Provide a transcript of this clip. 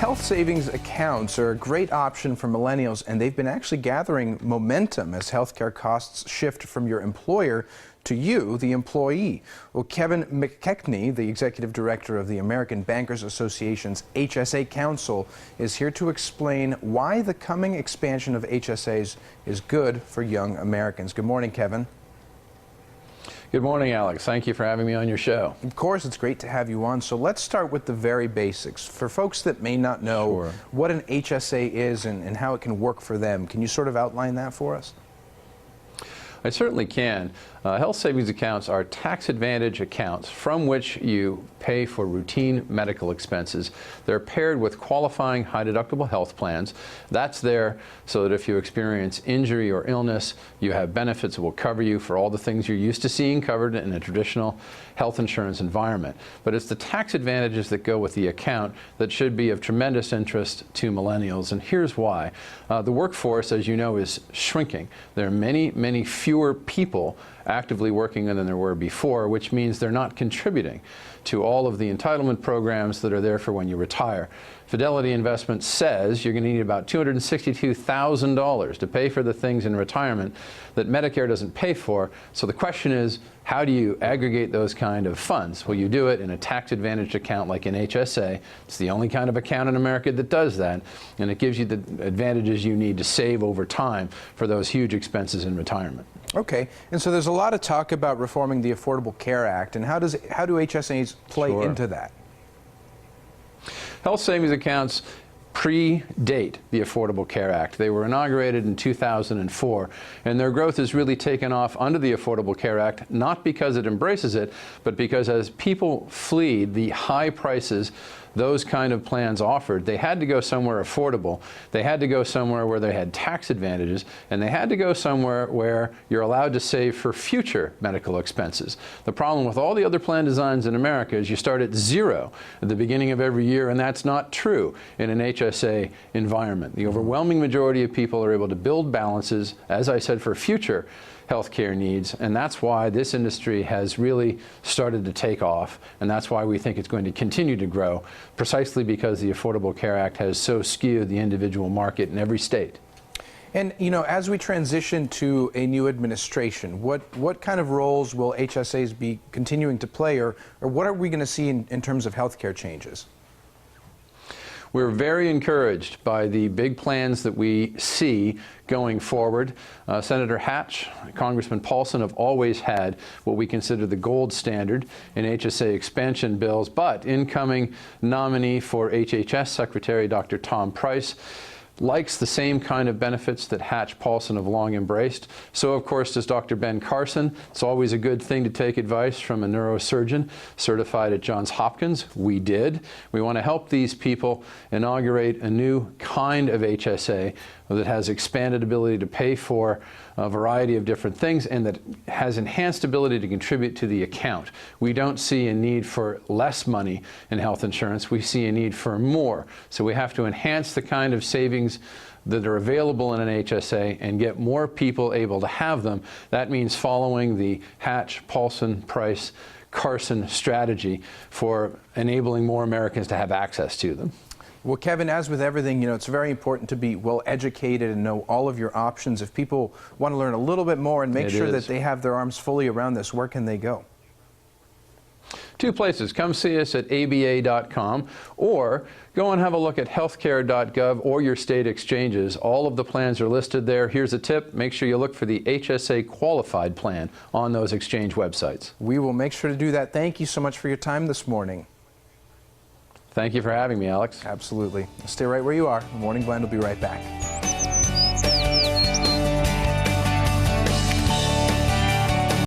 Health savings accounts are a great option for millennials, and they've been actually gathering momentum as healthcare costs shift from your employer to you, the employee. Well, Kevin McKechnie, the executive director of the American Bankers Association's HSA Council, is here to explain why the coming expansion of HSAs is good for young Americans. Good morning, Kevin. Good morning, Alex. Thank you for having me on your show. Of course, it's great to have you on. So let's start with the very basics. For folks that may not know what an HSA is and how it can work for them, can you sort of outline that for us? I certainly can. Health savings accounts are tax advantage accounts from which you pay for routine medical expenses. They're paired with qualifying high deductible health plans. That's there so that if you experience injury or illness, you have benefits that will cover you for all the things you're used to seeing covered in a traditional health insurance environment. But it's the tax advantages that go with the account that should be of tremendous interest to millennials, and here's why. The workforce, as you know, is shrinking. There are many fewer people actively working than there were before, which means they're not contributing to all of the entitlement programs that are there for when you retire. Fidelity Investment says you're going to need about $262,000 to pay for the things in retirement that Medicare doesn't pay for. So the question is, how do you aggregate those kind of funds? Well, you do it in a tax-advantaged account like an HSA. It's the only kind of account in America that does that, and it gives you the advantages you need to save over time for those huge expenses in retirement. Okay, and so there's a lot of talk about reforming the Affordable Care Act, and how do HSAs play into that? Health savings accounts predate the Affordable Care Act. They were inaugurated in 2004, and their growth has really taken off under the Affordable Care Act, not because it embraces it, but because as people flee the high prices those kind of plans offered, they had to go somewhere affordable, they had to go somewhere where they had tax advantages, and they had to go somewhere where you're allowed to save for future medical expenses. The problem with all the other plan designs in America is you start at zero at the beginning of every year, and that's not true in an HSA environment. The overwhelming majority of people are able to build balances, as I said, for future healthcare needs, and that's why this industry has really started to take off, and that's why we think it's going to continue to grow, precisely because the Affordable Care Act has so skewed the individual market in every state. And, you know, as we transition to a new administration, what kind of roles will HSAs be continuing to play, or what are we going to see in terms of healthcare changes? We're very encouraged by the big plans that we see going forward. Senator Hatch, Congressman Paulson have always had what we consider the gold standard in HSA expansion bills, but incoming nominee for HHS Secretary Dr. Tom Price likes the same kind of benefits that Hatch Paulson have long embraced. So, of course, does Dr. Ben Carson. It's always a good thing to take advice from a neurosurgeon certified at Johns Hopkins. We did. We want to help these people inaugurate a new kind of HSA that has expanded ability to pay for a variety of different things and that has enhanced ability to contribute to the account. We don't see a need for less money in health insurance. We see a need for more. So we have to enhance the kind of savings that are available in an HSA and get more people able to have them. That means following the Hatch, Paulson, Price, Carson strategy for enabling more Americans to have access to them. Well, Kevin, as with everything, you know, it's very important to be well educated and know all of your options. If people want to learn a little bit more and make sure that they have their arms fully around this, where can they go? Two places. Come see us at aba.com, or go and have a look at healthcare.gov or your state exchanges. All of the plans are listed there. Here's a tip. Make sure you look for the HSA qualified plan on those exchange websites. We will make sure to do that. Thank you so much for your time this morning. Thank you for having me, Alex. Absolutely. Stay right where you are. Morning Blend will be right back.